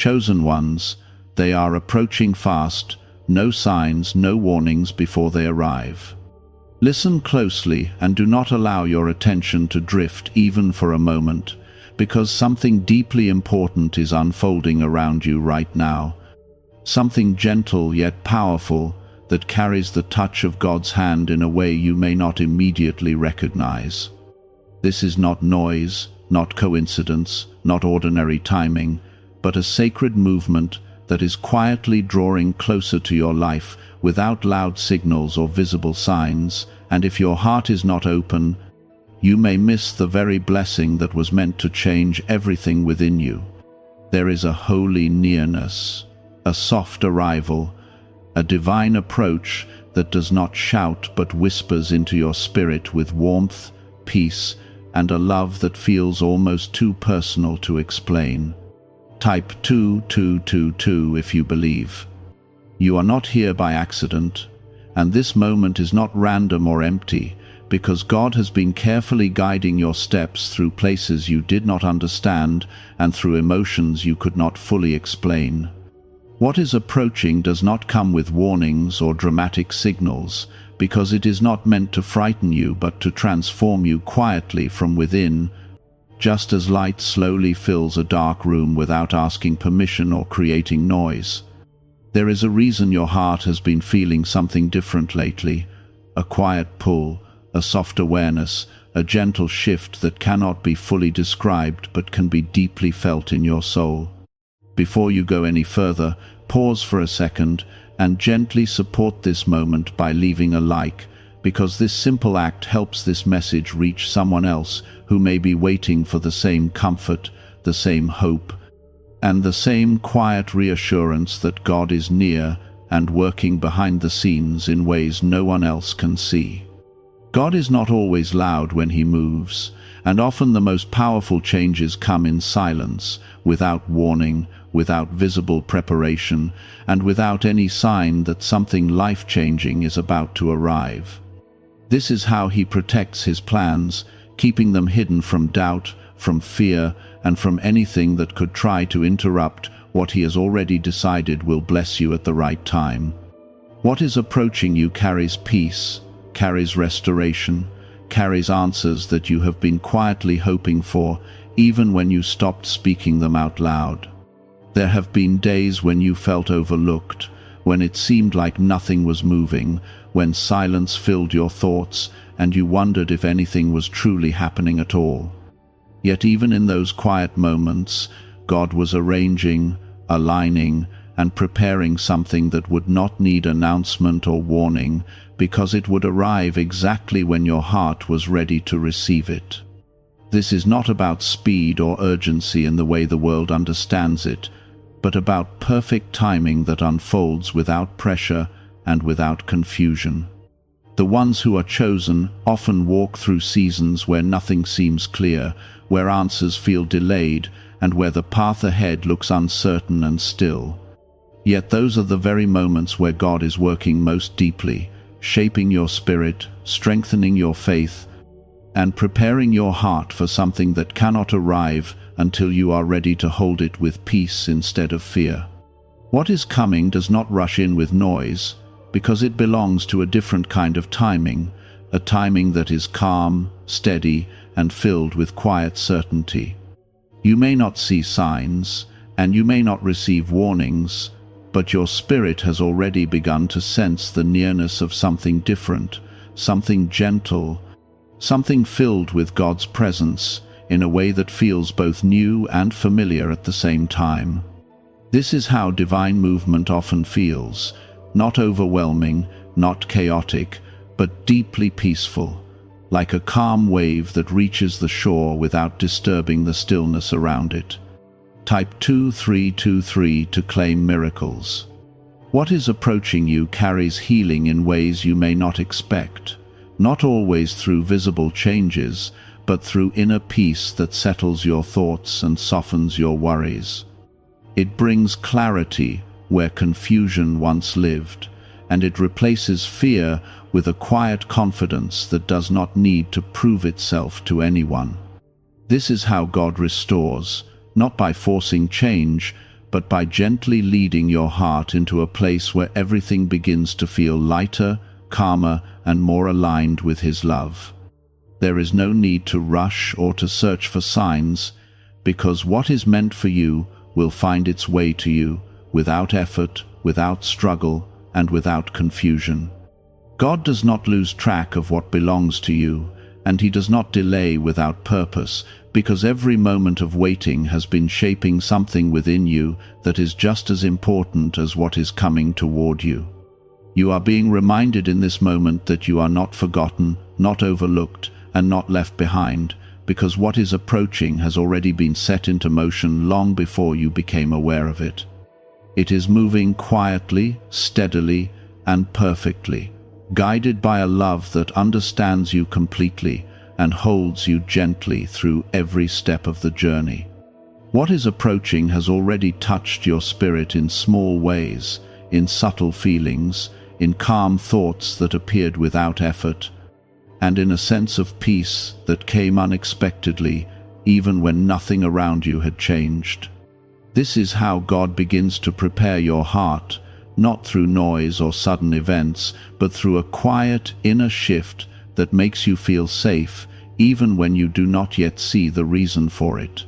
Chosen ones, they are approaching fast, no signs, no warnings before they arrive. Listen closely and do not allow your attention to drift even for a moment, because something deeply important is unfolding around you right now. Something gentle yet powerful that carries the touch of God's hand in a way you may not immediately recognize. This is not noise, not coincidence, not ordinary timing, but a sacred movement that is quietly drawing closer to your life without loud signals or visible signs, and if your heart is not open, you may miss the very blessing that was meant to change everything within you. There is a holy nearness, a soft arrival, a divine approach that does not shout but whispers into your spirit with warmth, peace, and a love that feels almost too personal to explain. Type 2222 if you believe. You are not here by accident, and this moment is not random or empty, because God has been carefully guiding your steps through places you did not understand and through emotions you could not fully explain. What is approaching does not come with warnings or dramatic signals, because it is not meant to frighten you but to transform you quietly from within, just as light slowly fills a dark room without asking permission or creating noise. There is a reason your heart has been feeling something different lately, a quiet pull, a soft awareness, a gentle shift that cannot be fully described but can be deeply felt in your soul. Before you go any further, pause for a second and gently support this moment by leaving a like, because this simple act helps this message reach someone else who may be waiting for the same comfort, the same hope, and the same quiet reassurance that God is near and working behind the scenes in ways no one else can see. God is not always loud when He moves, and often the most powerful changes come in silence, without warning, without visible preparation, and without any sign that something life-changing is about to arrive. This is how He protects His plans, keeping them hidden from doubt, from fear, and from anything that could try to interrupt what He has already decided will bless you at the right time. What is approaching you carries peace, carries restoration, carries answers that you have been quietly hoping for, even when you stopped speaking them out loud. There have been days when you felt overlooked, when it seemed like nothing was moving, when silence filled your thoughts and you wondered if anything was truly happening at all. Yet even in those quiet moments, God was arranging, aligning, and preparing something that would not need announcement or warning, because it would arrive exactly when your heart was ready to receive it. This is not about speed or urgency in the way the world understands it, but about perfect timing that unfolds without pressure and without confusion. The ones who are chosen often walk through seasons where nothing seems clear, where answers feel delayed, and where the path ahead looks uncertain and still. Yet those are the very moments where God is working most deeply, shaping your spirit, strengthening your faith, and preparing your heart for something that cannot arrive until you are ready to hold it with peace instead of fear. What is coming does not rush in with noise, because it belongs to a different kind of timing, a timing that is calm, steady, and filled with quiet certainty. You may not see signs, and you may not receive warnings, but your spirit has already begun to sense the nearness of something different, something gentle, something filled with God's presence in a way that feels both new and familiar at the same time. This is how divine movement often feels, not overwhelming, not chaotic, but deeply peaceful, like a calm wave that reaches the shore without disturbing the stillness around it. Type 2323 to claim miracles. What is approaching you carries healing in ways you may not expect, not always through visible changes, but through inner peace that settles your thoughts and softens your worries. It brings clarity where confusion once lived, and it replaces fear with a quiet confidence that does not need to prove itself to anyone. This is how God restores, not by forcing change, but by gently leading your heart into a place where everything begins to feel lighter, calmer, and more aligned with His love. There is no need to rush or to search for signs, because what is meant for you will find its way to you, without effort, without struggle, and without confusion. God does not lose track of what belongs to you, and He does not delay without purpose, because every moment of waiting has been shaping something within you that is just as important as what is coming toward you. You are being reminded in this moment that you are not forgotten, not overlooked, and not left behind, because what is approaching has already been set into motion long before you became aware of it. It is moving quietly, steadily, and perfectly, guided by a love that understands you completely and holds you gently through every step of the journey. What is approaching has already touched your spirit in small ways, in subtle feelings, in calm thoughts that appeared without effort, and in a sense of peace that came unexpectedly, even when nothing around you had changed. This is how God begins to prepare your heart, not through noise or sudden events, but through a quiet inner shift that makes you feel safe, even when you do not yet see the reason for it.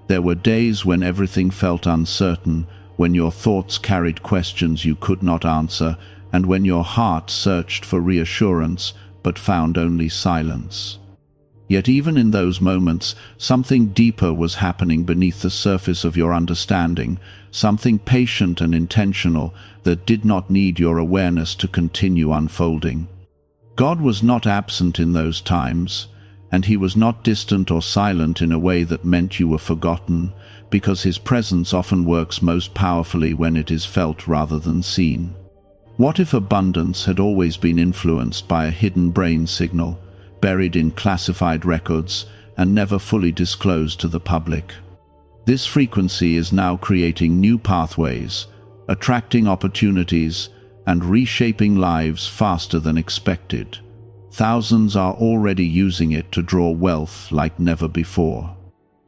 There were days when everything felt uncertain, when your thoughts carried questions you could not answer, and when your heart searched for reassurance but found only silence. Yet even in those moments, something deeper was happening beneath the surface of your understanding, something patient and intentional that did not need your awareness to continue unfolding. God was not absent in those times, and He was not distant or silent in a way that meant you were forgotten, because His presence often works most powerfully when it is felt rather than seen. What if abundance had always been influenced by a hidden brain signal, buried in classified records and never fully disclosed to the public? This frequency is now creating new pathways, attracting opportunities, and reshaping lives faster than expected. Thousands are already using it to draw wealth like never before.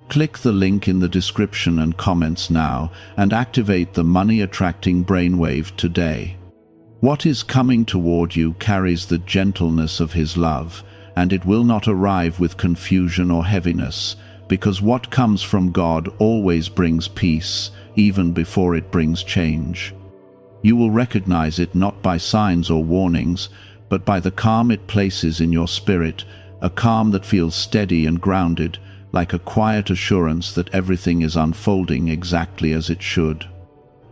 Click the link in the description and comments now and activate the money-attracting brainwave today. What is coming toward you carries the gentleness of His love, and it will not arrive with confusion or heaviness, because what comes from God always brings peace, even before it brings change. You will recognize it not by signs or warnings, but by the calm it places in your spirit, a calm that feels steady and grounded, like a quiet assurance that everything is unfolding exactly as it should.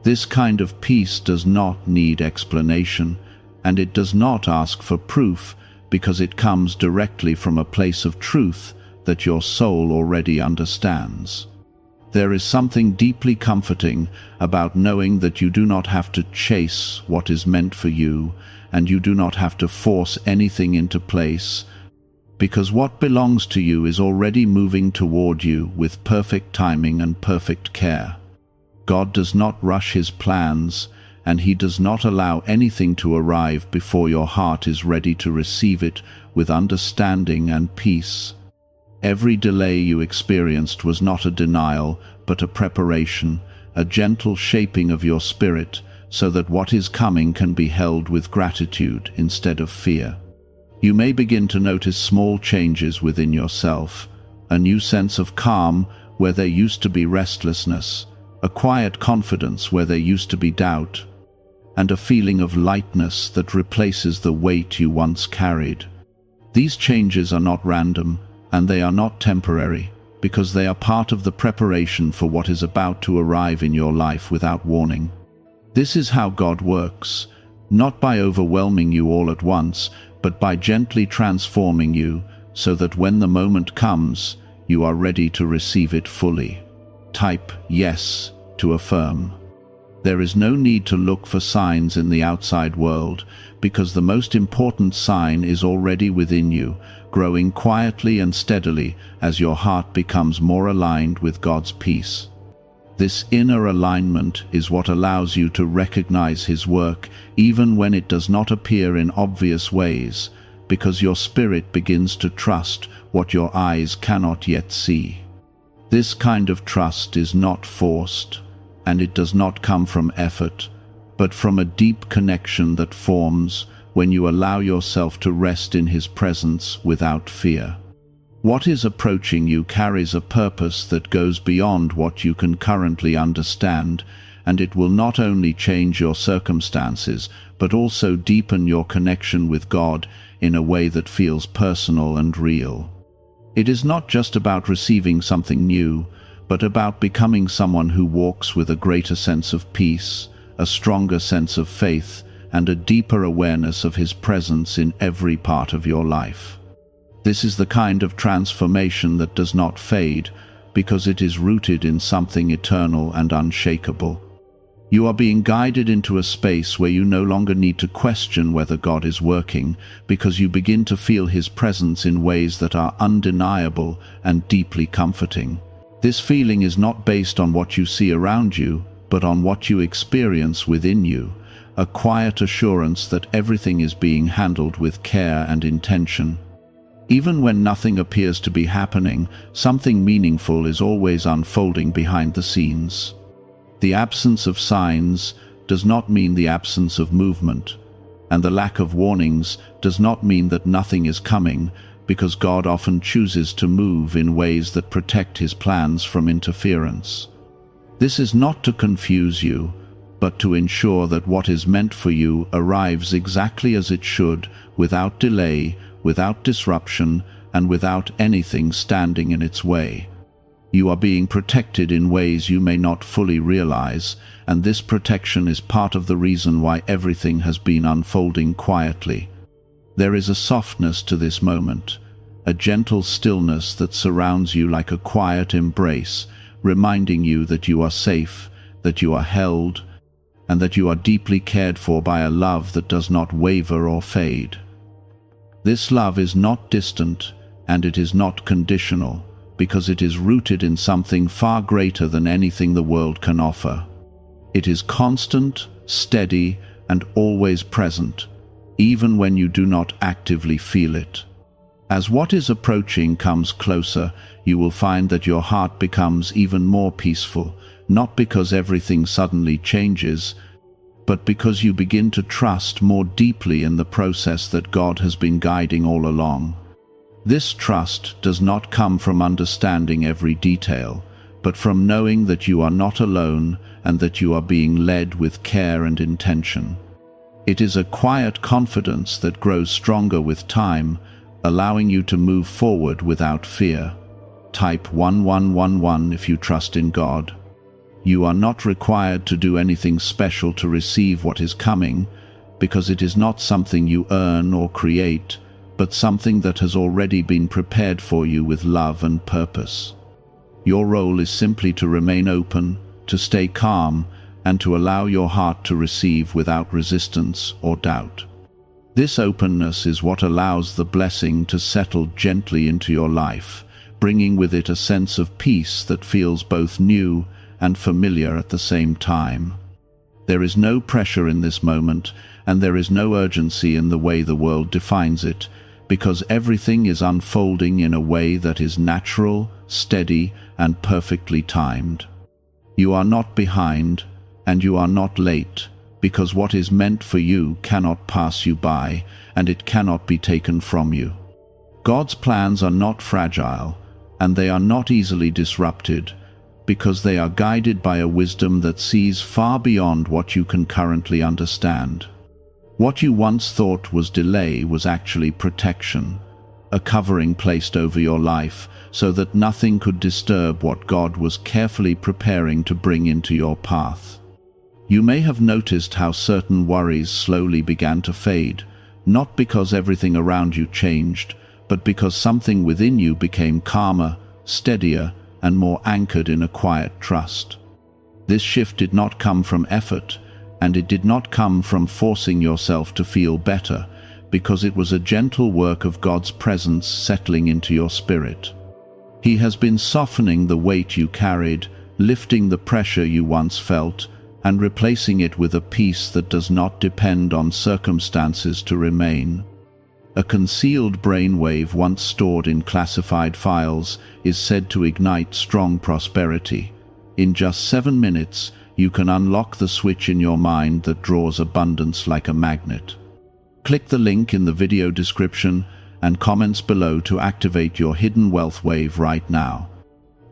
This kind of peace does not need explanation, and it does not ask for proof, because it comes directly from a place of truth that your soul already understands. There is something deeply comforting about knowing that you do not have to chase what is meant for you, and you do not have to force anything into place, because what belongs to you is already moving toward you with perfect timing and perfect care. God does not rush His plans, and He does not allow anything to arrive before your heart is ready to receive it with understanding and peace. Every delay you experienced was not a denial, but a preparation, a gentle shaping of your spirit, so that what is coming can be held with gratitude instead of fear. You may begin to notice small changes within yourself, a new sense of calm where there used to be restlessness, a quiet confidence where there used to be doubt, and a feeling of lightness that replaces the weight you once carried. These changes are not random, and they are not temporary, because they are part of the preparation for what is about to arrive in your life without warning. This is how God works, not by overwhelming you all at once, but by gently transforming you so that when the moment comes, you are ready to receive it fully. Type yes to affirm. There is no need to look for signs in the outside world, because the most important sign is already within you, growing quietly and steadily as your heart becomes more aligned with God's peace. This inner alignment is what allows you to recognize His work even when it does not appear in obvious ways, because your spirit begins to trust what your eyes cannot yet see. This kind of trust is not forced, and it does not come from effort, but from a deep connection that forms when you allow yourself to rest in His presence without fear. What is approaching you carries a purpose that goes beyond what you can currently understand, and it will not only change your circumstances, but also deepen your connection with God in a way that feels personal and real. It is not just about receiving something new, but about becoming someone who walks with a greater sense of peace, a stronger sense of faith, and a deeper awareness of His presence in every part of your life. This is the kind of transformation that does not fade, because it is rooted in something eternal and unshakable. You are being guided into a space where you no longer need to question whether God is working, because you begin to feel His presence in ways that are undeniable and deeply comforting. This feeling is not based on what you see around you, but on what you experience within you, a quiet assurance that everything is being handled with care and intention. Even when nothing appears to be happening, something meaningful is always unfolding behind the scenes. The absence of signs does not mean the absence of movement, and the lack of warnings does not mean that nothing is coming, because God often chooses to move in ways that protect His plans from interference. This is not to confuse you, but to ensure that what is meant for you arrives exactly as it should, without delay, without disruption, and without anything standing in its way. You are being protected in ways you may not fully realize, and this protection is part of the reason why everything has been unfolding quietly. There is a softness to this moment, a gentle stillness that surrounds you like a quiet embrace, reminding you that you are safe, that you are held, and that you are deeply cared for by a love that does not waver or fade. This love is not distant, and it is not conditional, because it is rooted in something far greater than anything the world can offer. It is constant, steady, and always present, even when you do not actively feel it. As what is approaching comes closer, you will find that your heart becomes even more peaceful, not because everything suddenly changes, but because you begin to trust more deeply in the process that God has been guiding all along. This trust does not come from understanding every detail, but from knowing that you are not alone and that you are being led with care and intention. It is a quiet confidence that grows stronger with time, allowing you to move forward without fear. Type 1111 if you trust in God. You are not required to do anything special to receive what is coming, because it is not something you earn or create, but something that has already been prepared for you with love and purpose. Your role is simply to remain open, to stay calm, and to allow your heart to receive without resistance or doubt. This openness is what allows the blessing to settle gently into your life, bringing with it a sense of peace that feels both new and familiar at the same time. There is no pressure in this moment, and there is no urgency in the way the world defines it, because everything is unfolding in a way that is natural, steady, and perfectly timed. You are not behind, and you are not late, because what is meant for you cannot pass you by, and it cannot be taken from you. God's plans are not fragile, and they are not easily disrupted, because they are guided by a wisdom that sees far beyond what you can currently understand. What you once thought was delay was actually protection, a covering placed over your life so that nothing could disturb what God was carefully preparing to bring into your path. You may have noticed how certain worries slowly began to fade, not because everything around you changed, but because something within you became calmer, steadier, and more anchored in a quiet trust. This shift did not come from effort, and it did not come from forcing yourself to feel better, because it was a gentle work of God's presence settling into your spirit. He has been softening the weight you carried, lifting the pressure you once felt, and replacing it with a peace that does not depend on circumstances to remain. A concealed brainwave once stored in classified files is said to ignite strong prosperity. In just 7 minutes, you can unlock the switch in your mind that draws abundance like a magnet. Click the link in the video description and comments below to activate your hidden wealth wave right now.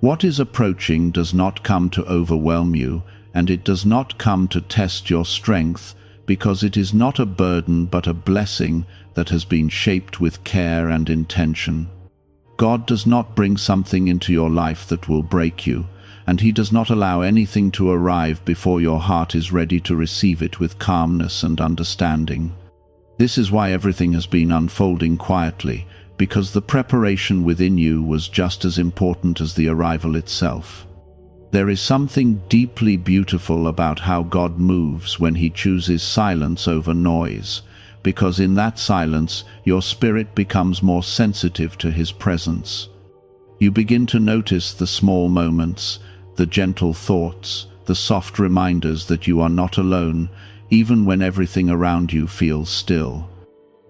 What is approaching does not come to overwhelm you, and it does not come to test your strength, because it is not a burden but a blessing that has been shaped with care and intention. God does not bring something into your life that will break you, and He does not allow anything to arrive before your heart is ready to receive it with calmness and understanding. This is why everything has been unfolding quietly, because the preparation within you was just as important as the arrival itself. There is something deeply beautiful about how God moves when He chooses silence over noise, because in that silence your spirit becomes more sensitive to His presence. You begin to notice the small moments, the gentle thoughts, the soft reminders that you are not alone, even when everything around you feels still.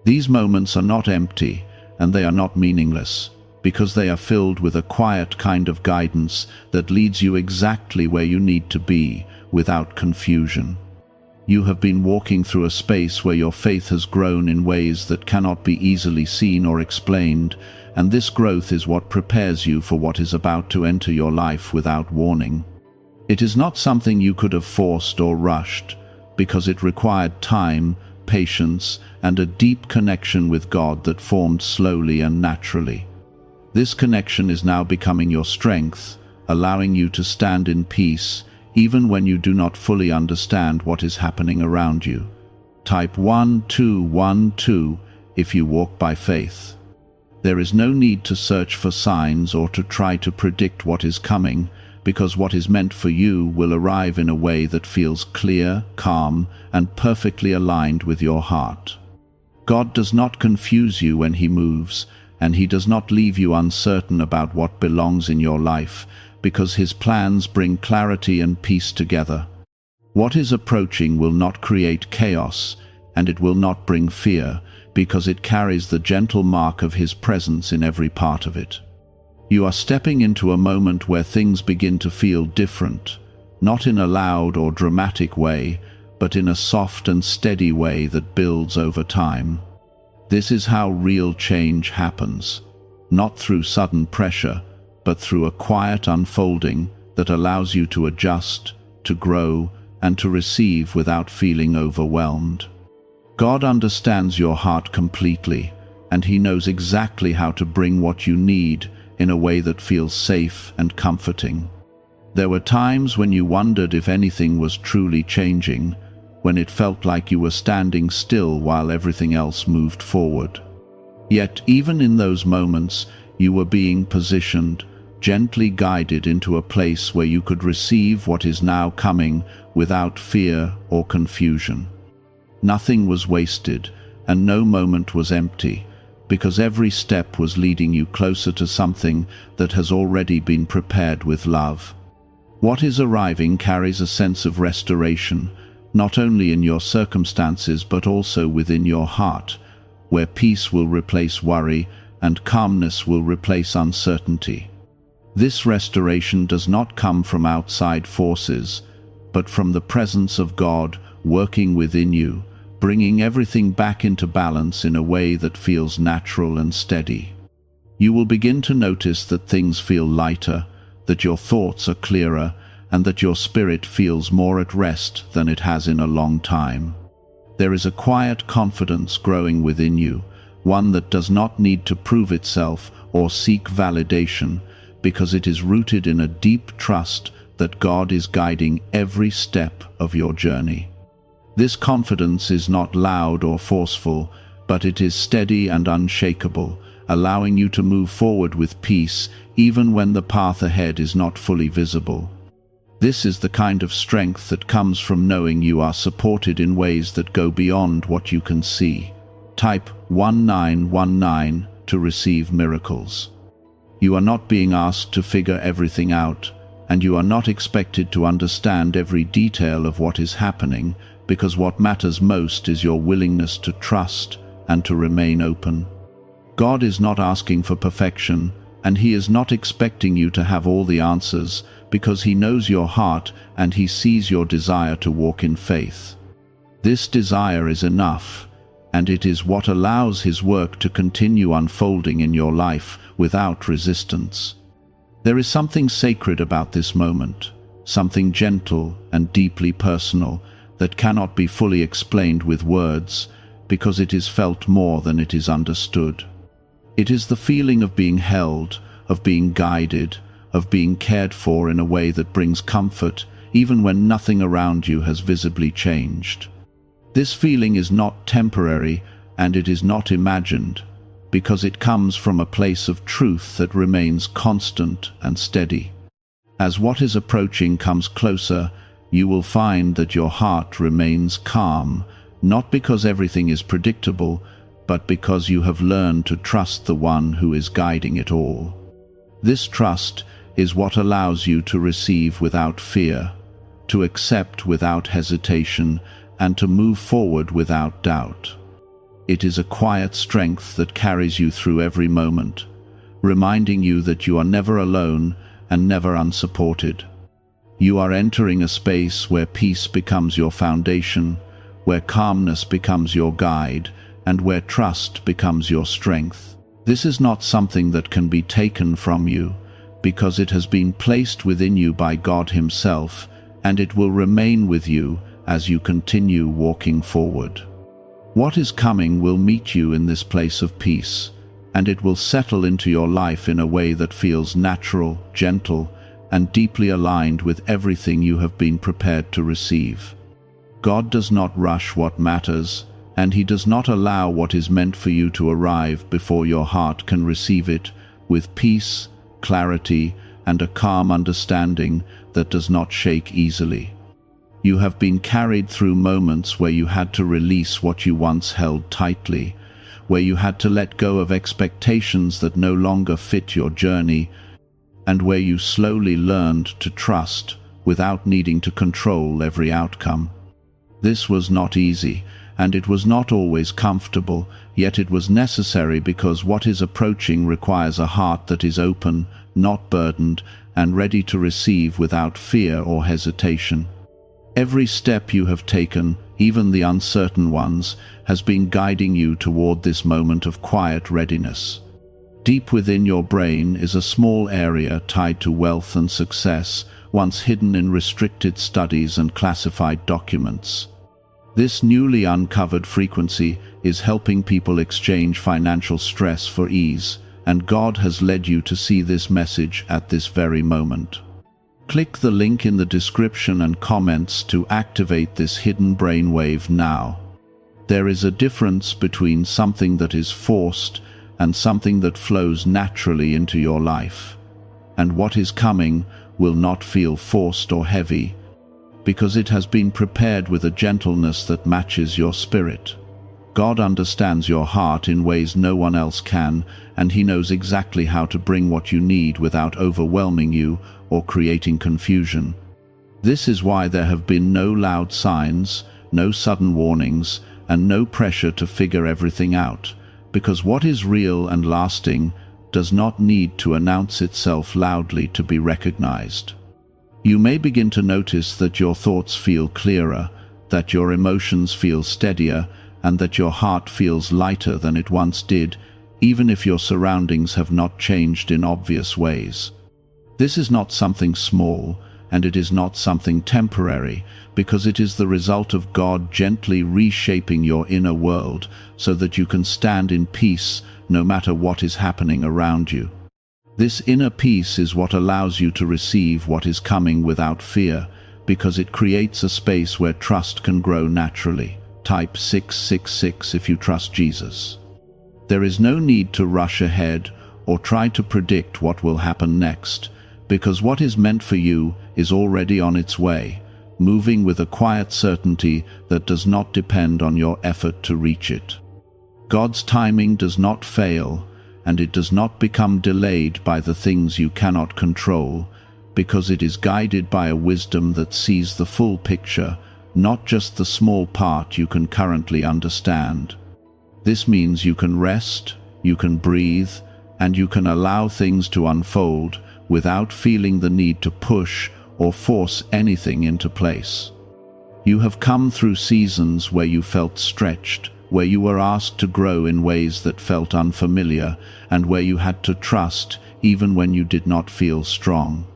These moments are not empty, and they are not meaningless, because they are filled with a quiet kind of guidance that leads you exactly where you need to be, without confusion. You have been walking through a space where your faith has grown in ways that cannot be easily seen or explained, and this growth is what prepares you for what is about to enter your life without warning. It is not something you could have forced or rushed, because it required time, patience, and a deep connection with God that formed slowly and naturally. This connection is now becoming your strength, allowing you to stand in peace, even when you do not fully understand what is happening around you. Type 1212 if you walk by faith. There is no need to search for signs or to try to predict what is coming, because what is meant for you will arrive in a way that feels clear, calm, and perfectly aligned with your heart. God does not confuse you when He moves, and He does not leave you uncertain about what belongs in your life, because His plans bring clarity and peace together. What is approaching will not create chaos, and it will not bring fear, because it carries the gentle mark of His presence in every part of it. You are stepping into a moment where things begin to feel different, not in a loud or dramatic way, but in a soft and steady way that builds over time. This is how real change happens, not through sudden pressure, but through a quiet unfolding that allows you to adjust, to grow, and to receive without feeling overwhelmed. God understands your heart completely, and He knows exactly how to bring what you need in a way that feels safe and comforting. There were times when you wondered if anything was truly changing, when it felt like you were standing still while everything else moved forward. Yet, even in those moments, you were being positioned, gently guided into a place where you could receive what is now coming without fear or confusion. Nothing was wasted, and no moment was empty, because every step was leading you closer to something that has already been prepared with love. What is arriving carries a sense of restoration, not only in your circumstances but also within your heart, where peace will replace worry and calmness will replace uncertainty. This restoration does not come from outside forces, but from the presence of God working within you, bringing everything back into balance in a way that feels natural and steady. You will begin to notice that things feel lighter, that your thoughts are clearer, and that your spirit feels more at rest than it has in a long time. There is a quiet confidence growing within you, one that does not need to prove itself or seek validation, because it is rooted in a deep trust that God is guiding every step of your journey. This confidence is not loud or forceful, but it is steady and unshakable, allowing you to move forward with peace even when the path ahead is not fully visible. This is the kind of strength that comes from knowing you are supported in ways that go beyond what you can see. Type 1919 to receive miracles. You are not being asked to figure everything out, and you are not expected to understand every detail of what is happening, because what matters most is your willingness to trust and to remain open. God is not asking for perfection, And He is not expecting you to have all the answers, because He knows your heart and He sees your desire to walk in faith. This desire is enough, and it is what allows His work to continue unfolding in your life without resistance. There is something sacred about this moment, something gentle and deeply personal that cannot be fully explained with words, because it is felt more than it is understood. It is the feeling of being held, of being guided, of being cared for in a way that brings comfort, even when nothing around you has visibly changed. This feeling is not temporary, and it is not imagined, because it comes from a place of truth that remains constant and steady. As what is approaching comes closer, you will find that your heart remains calm, not because everything is predictable, but because you have learned to trust the one who is guiding it all. This trust is what allows you to receive without fear, to accept without hesitation, and to move forward without doubt. It is a quiet strength that carries you through every moment, reminding you that you are never alone and never unsupported. You are entering a space where peace becomes your foundation, where calmness becomes your guide, and where trust becomes your strength. This is not something that can be taken from you, because it has been placed within you by God Himself, and it will remain with you as you continue walking forward. What is coming will meet you in this place of peace, and it will settle into your life in a way that feels natural, gentle, and deeply aligned with everything you have been prepared to receive. God does not rush what matters, and He does not allow what is meant for you to arrive before your heart can receive it with peace, clarity, and a calm understanding that does not shake easily. You have been carried through moments where you had to release what you once held tightly, where you had to let go of expectations that no longer fit your journey, and where you slowly learned to trust without needing to control every outcome. This was not easy, and it was not always comfortable, yet it was necessary because what is approaching requires a heart that is open, not burdened, and ready to receive without fear or hesitation. Every step you have taken, even the uncertain ones, has been guiding you toward this moment of quiet readiness. Deep within your brain is a small area tied to wealth and success, once hidden in restricted studies and classified documents. This newly uncovered frequency is helping people exchange financial stress for ease, and God has led you to see this message at this very moment. Click the link in the description and comments to activate this hidden brainwave now. There is a difference between something that is forced and something that flows naturally into your life. And what is coming will not feel forced or heavy, because it has been prepared with a gentleness that matches your spirit. God understands your heart in ways no one else can, and He knows exactly how to bring what you need without overwhelming you or creating confusion. This is why there have been no loud signs, no sudden warnings, and no pressure to figure everything out, because what is real and lasting does not need to announce itself loudly to be recognized. You may begin to notice that your thoughts feel clearer, that your emotions feel steadier, and that your heart feels lighter than it once did, even if your surroundings have not changed in obvious ways. This is not something small, and it is not something temporary, because it is the result of God gently reshaping your inner world so that you can stand in peace no matter what is happening around you. This inner peace is what allows you to receive what is coming without fear, because it creates a space where trust can grow naturally. Type 666 if you trust Jesus. There is no need to rush ahead or try to predict what will happen next, because what is meant for you is already on its way, moving with a quiet certainty that does not depend on your effort to reach it. God's timing does not fail, and it does not become delayed by the things you cannot control, because it is guided by a wisdom that sees the full picture, not just the small part you can currently understand. This means you can rest, you can breathe, and you can allow things to unfold without feeling the need to push or force anything into place. You have come through seasons where you felt stretched, where you were asked to grow in ways that felt unfamiliar, and where you had to trust even when you did not feel strong.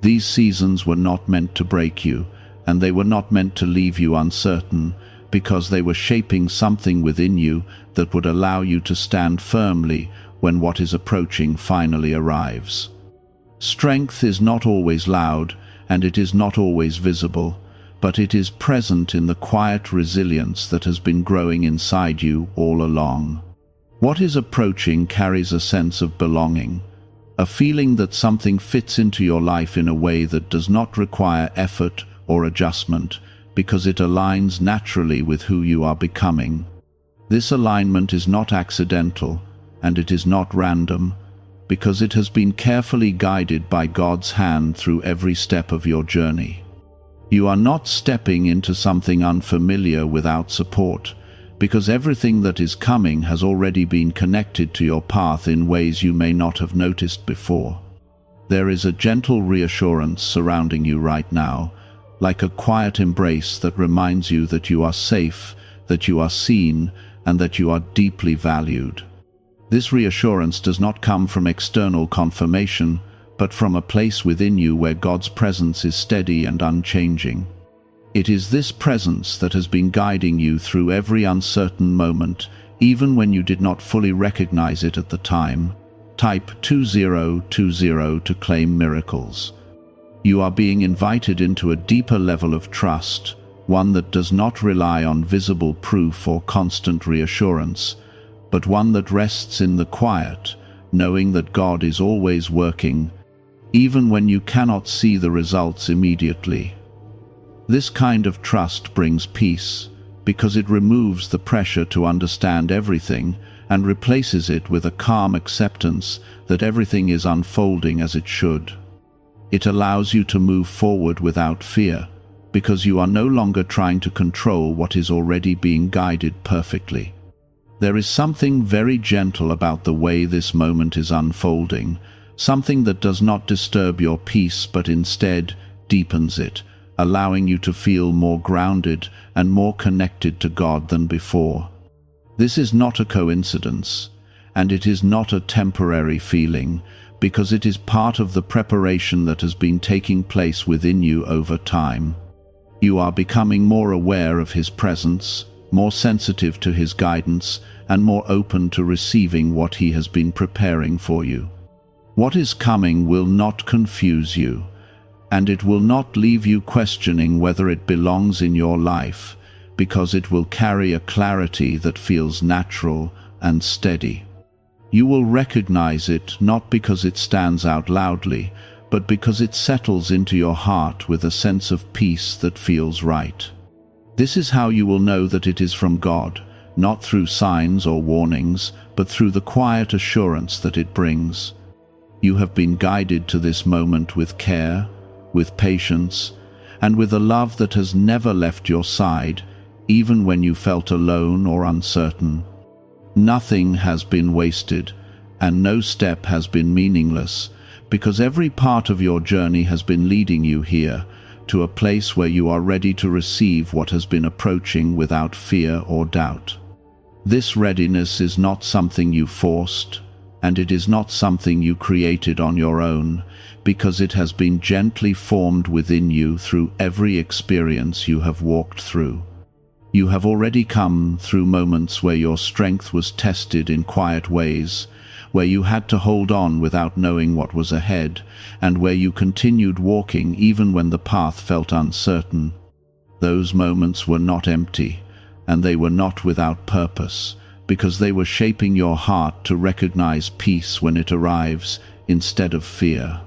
These seasons were not meant to break you, and they were not meant to leave you uncertain, because they were shaping something within you that would allow you to stand firmly when what is approaching finally arrives. Strength is not always loud, and it is not always visible, but it is present in the quiet resilience that has been growing inside you all along. What is approaching carries a sense of belonging, a feeling that something fits into your life in a way that does not require effort or adjustment, because it aligns naturally with who you are becoming. This alignment is not accidental, and it is not random, because it has been carefully guided by God's hand through every step of your journey. You are not stepping into something unfamiliar without support, because everything that is coming has already been connected to your path in ways you may not have noticed before. There is a gentle reassurance surrounding you right now, like a quiet embrace that reminds you that you are safe, that you are seen, and that you are deeply valued. This reassurance does not come from external confirmation, but from a place within you where God's presence is steady and unchanging. It is this presence that has been guiding you through every uncertain moment, even when you did not fully recognize it at the time. Type 2020 to claim miracles. You are being invited into a deeper level of trust, one that does not rely on visible proof or constant reassurance, but one that rests in the quiet, knowing that God is always working, even when you cannot see the results immediately. This kind of trust brings peace, because it removes the pressure to understand everything and replaces it with a calm acceptance that everything is unfolding as it should. It allows you to move forward without fear, because you are no longer trying to control what is already being guided perfectly. There is something very gentle about the way this moment is unfolding, something that does not disturb your peace but instead deepens it, allowing you to feel more grounded and more connected to God than before. This is not a coincidence, and it is not a temporary feeling, because it is part of the preparation that has been taking place within you over time. You are becoming more aware of His presence, more sensitive to His guidance, and more open to receiving what He has been preparing for you. What is coming will not confuse you, and it will not leave you questioning whether it belongs in your life, because it will carry a clarity that feels natural and steady. You will recognize it not because it stands out loudly, but because it settles into your heart with a sense of peace that feels right. This is how you will know that it is from God, not through signs or warnings, but through the quiet assurance that it brings. You have been guided to this moment with care, with patience, and with a love that has never left your side, even when you felt alone or uncertain. Nothing has been wasted, and no step has been meaningless, because every part of your journey has been leading you here, to a place where you are ready to receive what has been approaching without fear or doubt. This readiness is not something you forced, and it is not something you created on your own, because it has been gently formed within you through every experience you have walked through. You have already come through moments where your strength was tested in quiet ways, where you had to hold on without knowing what was ahead, and where you continued walking even when the path felt uncertain. Those moments were not empty, and they were not without purpose, because they were shaping your heart to recognize peace when it arrives, instead of fear.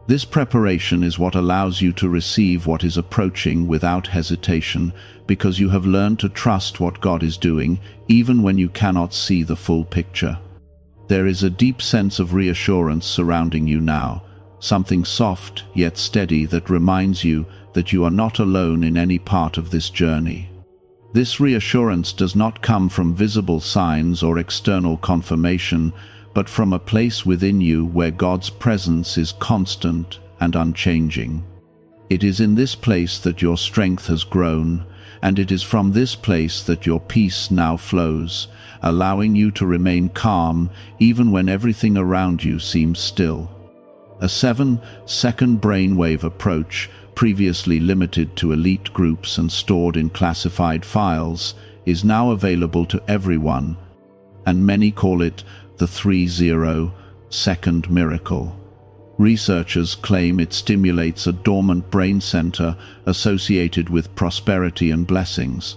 This preparation is what allows you to receive what is approaching without hesitation, because you have learned to trust what God is doing, even when you cannot see the full picture. There is a deep sense of reassurance surrounding you now, something soft yet steady that reminds you that you are not alone in any part of this journey. This reassurance does not come from visible signs or external confirmation, but from a place within you where God's presence is constant and unchanging. It is in this place that your strength has grown, and it is from this place that your peace now flows, allowing you to remain calm even when everything around you seems still. A 7-second brainwave approach, previously limited to elite groups and stored in classified files, is now available to everyone, and many call it the 30-second miracle. Researchers claim it stimulates a dormant brain center associated with prosperity and blessings.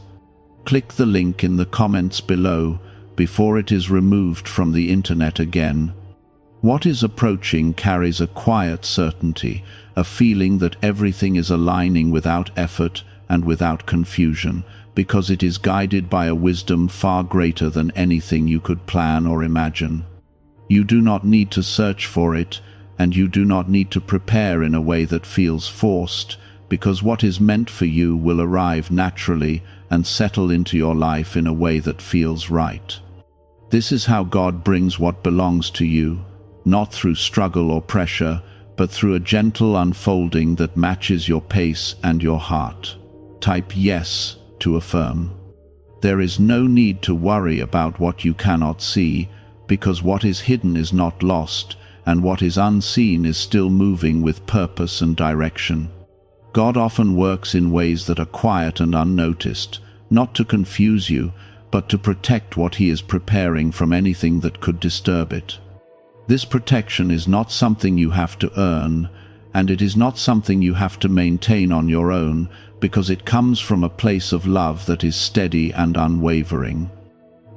Click the link in the comments below before it is removed from the internet again. What is approaching carries a quiet certainty, a feeling that everything is aligning without effort and without confusion, because it is guided by a wisdom far greater than anything you could plan or imagine. You do not need to search for it, and you do not need to prepare in a way that feels forced, because what is meant for you will arrive naturally and settle into your life in a way that feels right. This is how God brings what belongs to you, not through struggle or pressure, but through a gentle unfolding that matches your pace and your heart. Type yes to affirm. There is no need to worry about what you cannot see, because what is hidden is not lost, and what is unseen is still moving with purpose and direction. God often works in ways that are quiet and unnoticed, not to confuse you, but to protect what He is preparing from anything that could disturb it. This protection is not something you have to earn, and it is not something you have to maintain on your own, because it comes from a place of love that is steady and unwavering.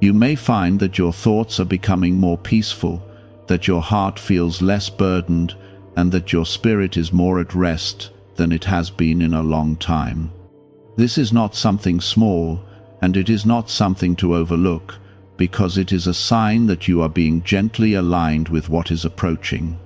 You may find that your thoughts are becoming more peaceful, that your heart feels less burdened, and that your spirit is more at rest than it has been in a long time. This is not something small, and it is not something to overlook, because it is a sign that you are being gently aligned with what is approaching.